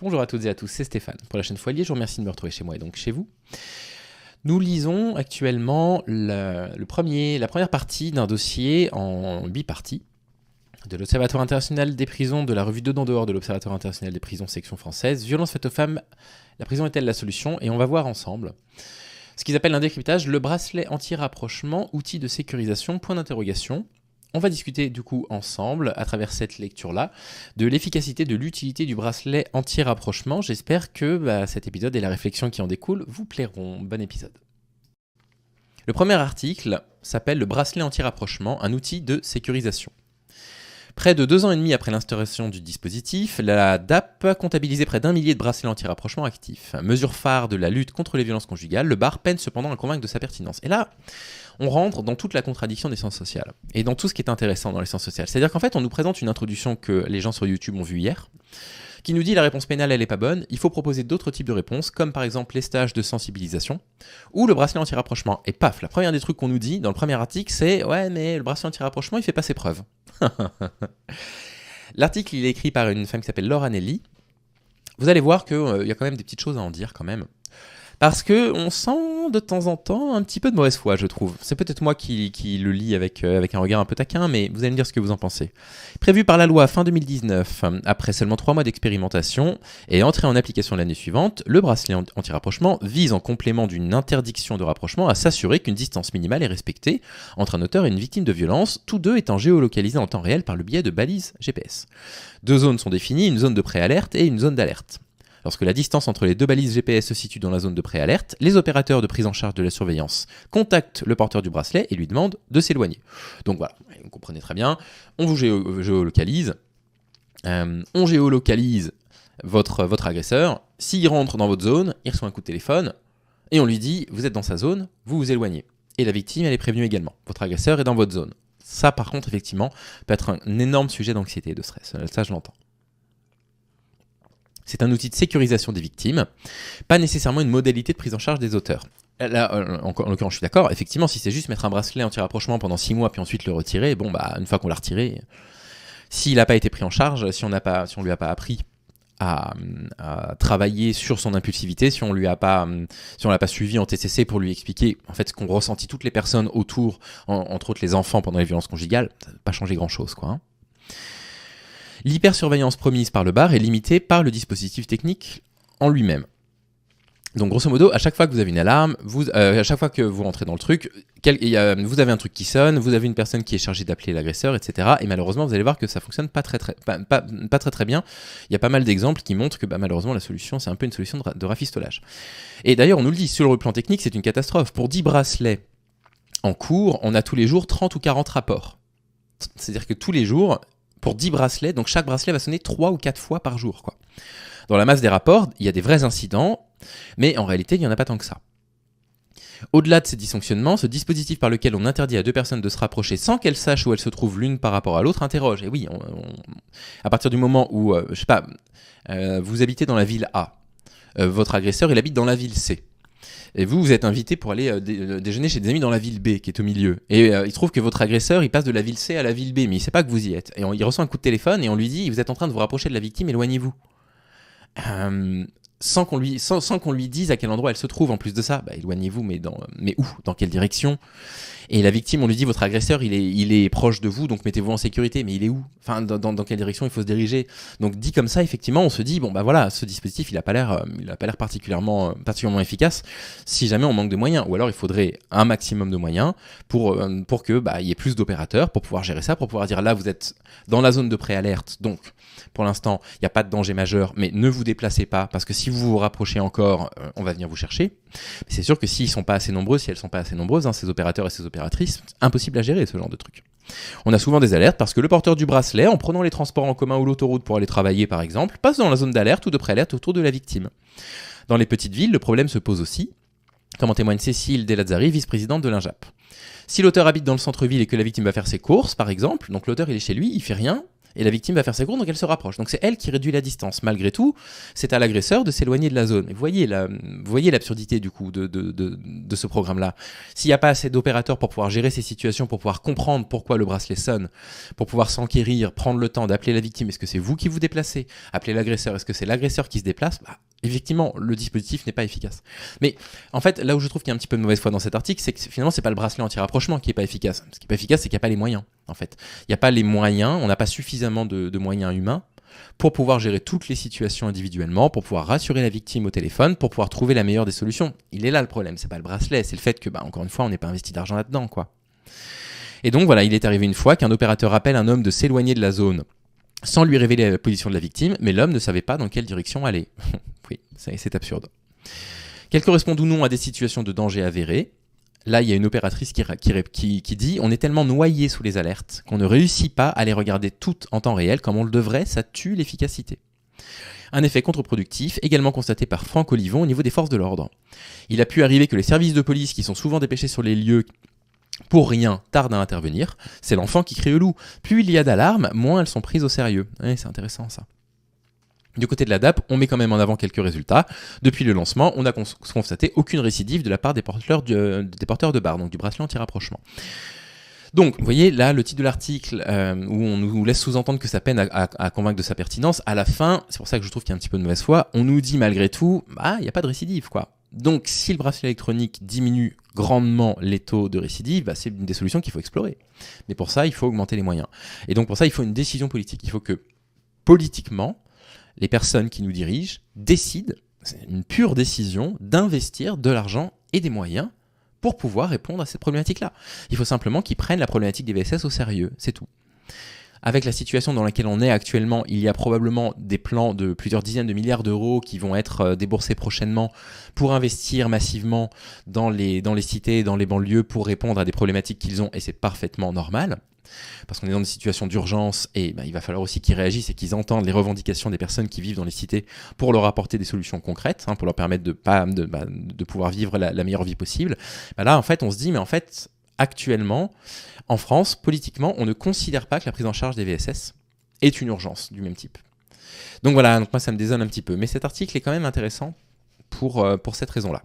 Bonjour à toutes et à tous, c'est Stéphane. Pour la chaîne Foilier, je vous remercie de me retrouver chez moi et donc chez vous. Nous lisons actuellement la première partie d'un dossier en bipartie de l'Observatoire international des prisons, de la revue Dedans dehors de l'Observatoire international des prisons, section française. Violence faite aux femmes, la prison est-elle la solution? Et on va voir ensemble ce qu'ils appellent un décryptage, le bracelet anti-rapprochement, outil de sécurisation, point d'interrogation. On va discuter du coup ensemble, à travers cette lecture-là, de l'efficacité, de l'utilité du bracelet anti-rapprochement. J'espère que cet épisode et la réflexion qui en découle vous plairont. Bon épisode. Le premier article s'appelle « Le bracelet anti-rapprochement, un outil de sécurisation ». Près de 2 ans et demi après l'instauration du dispositif, la DAP comptabilisait près d'1 millier de bracelets anti-rapprochement actifs. Mesure phare de la lutte contre les violences conjugales, le BAR peine cependant à convaincre de sa pertinence. Et là, on rentre dans toute la contradiction des sciences sociales et dans tout ce qui est intéressant dans les sciences sociales. C'est-à-dire qu'en fait, on nous présente une introduction que les gens sur YouTube ont vue hier, qui nous dit la réponse pénale, elle est pas bonne, il faut proposer d'autres types de réponses, comme par exemple les stages de sensibilisation, ou le bracelet anti-rapprochement. Et paf, la première des trucs qu'on nous dit dans le premier article, c'est « Ouais, mais le bracelet anti-rapprochement, il fait pas ses preuves. » L'article, il est écrit par une femme qui s'appelle Laura Nelly. Vous allez voir qu'il y a quand même des petites choses à en dire quand même. Parce qu'on sent de temps en temps un petit peu de mauvaise foi, je trouve. C'est peut-être moi qui le lis avec un regard un peu taquin, mais vous allez me dire ce que vous en pensez. Prévu par la loi fin 2019, après seulement 3 mois d'expérimentation et entré en application l'année suivante, le bracelet anti-rapprochement vise, en complément d'une interdiction de rapprochement, à s'assurer qu'une distance minimale est respectée entre un auteur et une victime de violence, tous deux étant géolocalisés en temps réel par le biais de balises GPS. 2 zones sont définies, une zone de préalerte et une zone d'alerte. Lorsque la distance entre les 2 balises GPS se situe dans la zone de préalerte, les opérateurs de prise en charge de la surveillance contactent le porteur du bracelet et lui demandent de s'éloigner. Donc voilà, vous comprenez très bien, on vous géolocalise, on géolocalise votre agresseur, s'il rentre dans votre zone, il reçoit un coup de téléphone et on lui dit « vous êtes dans sa zone, vous vous éloignez ». Et la victime, elle est prévenue également, votre agresseur est dans votre zone. Ça par contre, effectivement, peut être un énorme sujet d'anxiété et de stress, ça je l'entends. C'est un outil de sécurisation des victimes, pas nécessairement une modalité de prise en charge des auteurs. Là, en l'occurrence, je suis d'accord, effectivement, si c'est juste mettre un bracelet anti-rapprochement pendant 6 mois puis ensuite le retirer, une fois qu'on l'a retiré, s'il n'a pas été pris en charge, si on lui a pas appris à travailler sur son impulsivité, si on l'a pas suivi en TCC pour lui expliquer en fait ce qu'ont ressenti toutes les personnes autour, entre autres les enfants pendant les violences conjugales, ça n'a pas changé grand-chose, quoi. L'hypersurveillance promise par le BAR est limitée par le dispositif technique en lui-même. Donc grosso modo, à chaque fois que vous avez une alarme, à chaque fois que vous rentrez dans le truc, vous avez un truc qui sonne, vous avez une personne qui est chargée d'appeler l'agresseur, etc. Et malheureusement, vous allez voir que ça fonctionne pas très bien. Il y a pas mal d'exemples qui montrent que malheureusement, la solution, c'est un peu une solution de rafistolage. Et d'ailleurs, on nous le dit, sur le plan technique, c'est une catastrophe. Pour 10 bracelets en cours, on a tous les jours 30 ou 40 rapports. C'est-à-dire que tous les jours, pour 10 bracelets, donc chaque bracelet va sonner 3 ou 4 fois par jour, quoi. Dans la masse des rapports, il y a des vrais incidents, mais en réalité, il n'y en a pas tant que ça. Au-delà de ces dysfonctionnements, ce dispositif par lequel on interdit à 2 personnes de se rapprocher sans qu'elles sachent où elles se trouvent l'une par rapport à l'autre interroge. Et oui, à partir du moment où, vous habitez dans la ville A, votre agresseur, il habite dans la ville C. Et vous êtes invité pour aller déjeuner chez des amis dans la ville B, qui est au milieu. Et il trouve que votre agresseur, il passe de la ville C à la ville B, mais il ne sait pas que vous y êtes. Et il reçoit un coup de téléphone et on lui dit « Vous êtes en train de vous rapprocher de la victime, éloignez-vous ». Sans qu'on lui dise à quel endroit elle se trouve. En plus de ça, éloignez-vous, mais où? Dans quelle direction? Et la victime, on lui dit, votre agresseur, il est proche de vous, donc mettez-vous en sécurité. Mais il est où? Enfin, dans quelle direction il faut se diriger? Donc dit comme ça, effectivement, on se dit, ce dispositif, il a pas l'air particulièrement efficace si jamais on manque de moyens. Ou alors, il faudrait un maximum de moyens pour que il y ait plus d'opérateurs pour pouvoir gérer ça, pour pouvoir dire, là, vous êtes dans la zone de préalerte, donc pour l'instant, il n'y a pas de danger majeur, mais ne vous déplacez pas, parce que si vous vous rapprochez encore, on va venir vous chercher. Mais c'est sûr que s'ils sont pas assez nombreux, si elles sont pas assez nombreuses, ces opérateurs et ces opératrices, impossible à gérer ce genre de truc. On a souvent des alertes parce que le porteur du bracelet, en prenant les transports en commun ou l'autoroute pour aller travailler par exemple, passe dans la zone d'alerte ou de préalerte autour de la victime. Dans les petites villes, le problème se pose aussi, comme en témoigne Cécile Delazzari, vice-présidente de l'INJAP. Si l'auteur habite dans le centre-ville et que la victime va faire ses courses, par exemple, donc l'auteur il est chez lui, il fait rien, Et la victime va faire ses cours, donc elle se rapproche. Donc c'est elle qui réduit la distance. Malgré tout, c'est à l'agresseur de s'éloigner de la zone. Et vous voyez l'absurdité du coup de ce programme-là. S'il n'y a pas assez d'opérateurs pour pouvoir gérer ces situations, pour pouvoir comprendre pourquoi le bracelet sonne, pour pouvoir s'enquérir, prendre le temps d'appeler la victime, est-ce que c'est vous qui vous déplacez, appeler l'agresseur, est-ce que c'est l'agresseur qui se déplace, effectivement, le dispositif n'est pas efficace. Mais en fait, là où je trouve qu'il y a un petit peu de mauvaise foi dans cet article, c'est que finalement, c'est pas le bracelet anti-rapprochement qui est pas efficace. Ce qui est pas efficace, c'est qu'il n'y a pas les moyens, en fait. Il n'y a pas les moyens, on n'a pas suffisamment de moyens humains pour pouvoir gérer toutes les situations individuellement, pour pouvoir rassurer la victime au téléphone, pour pouvoir trouver la meilleure des solutions. Il est là le problème, c'est pas le bracelet, c'est le fait que, encore une fois, on n'est pas investi d'argent là-dedans, quoi. Et donc voilà, il est arrivé une fois qu'un opérateur appelle un homme de s'éloigner de la zone sans lui révéler la position de la victime, mais l'homme ne savait pas dans quelle direction aller. Oui, c'est absurde. Qu'elles correspondent ou non à des situations de danger avérés, là, il y a une opératrice qui dit « On est tellement noyé sous les alertes qu'on ne réussit pas à les regarder toutes en temps réel comme on le devrait, ça tue l'efficacité. » Un effet contre-productif, également constaté par Franck Olivon au niveau des forces de l'ordre. Il a pu arriver que les services de police, qui sont souvent dépêchés sur les lieux pour rien, tardent à intervenir. C'est l'enfant qui crie au loup. Plus il y a d'alarmes, moins elles sont prises au sérieux. Ouais, c'est intéressant ça. Du côté de la DAP, on met quand même en avant quelques résultats. Depuis le lancement, on n'a constaté aucune récidive de la part des porteurs de barres, donc du bracelet anti-rapprochement. Donc, vous voyez, là, le titre de l'article, où on nous laisse sous-entendre que ça peine à convaincre de sa pertinence, à la fin, c'est pour ça que je trouve qu'il y a un petit peu de mauvaise foi, on nous dit malgré tout, il n'y a pas de récidive, quoi. Donc, si le bracelet électronique diminue grandement les taux de récidive, c'est une des solutions qu'il faut explorer. Mais pour ça, il faut augmenter les moyens. Et donc, pour ça, il faut une décision politique. Il faut que, politiquement, les personnes qui nous dirigent décident, c'est une pure décision, d'investir de l'argent et des moyens pour pouvoir répondre à cette problématique-là. Il faut simplement qu'ils prennent la problématique des VSS au sérieux, c'est tout. Avec la situation dans laquelle on est actuellement, il y a probablement des plans de plusieurs dizaines de milliards d'euros qui vont être déboursés prochainement pour investir massivement dans les cités, dans les banlieues, pour répondre à des problématiques qu'ils ont, et c'est parfaitement normal. Parce qu'on est dans des situations d'urgence et il va falloir aussi qu'ils réagissent et qu'ils entendent les revendications des personnes qui vivent dans les cités pour leur apporter des solutions concrètes, pour leur permettre de pouvoir vivre la meilleure vie possible. Là, en fait, on se dit, mais en fait, actuellement, en France, politiquement, on ne considère pas que la prise en charge des VSS est une urgence du même type. Donc voilà, donc moi ça me désole un petit peu. Mais cet article est quand même intéressant pour cette raison-là.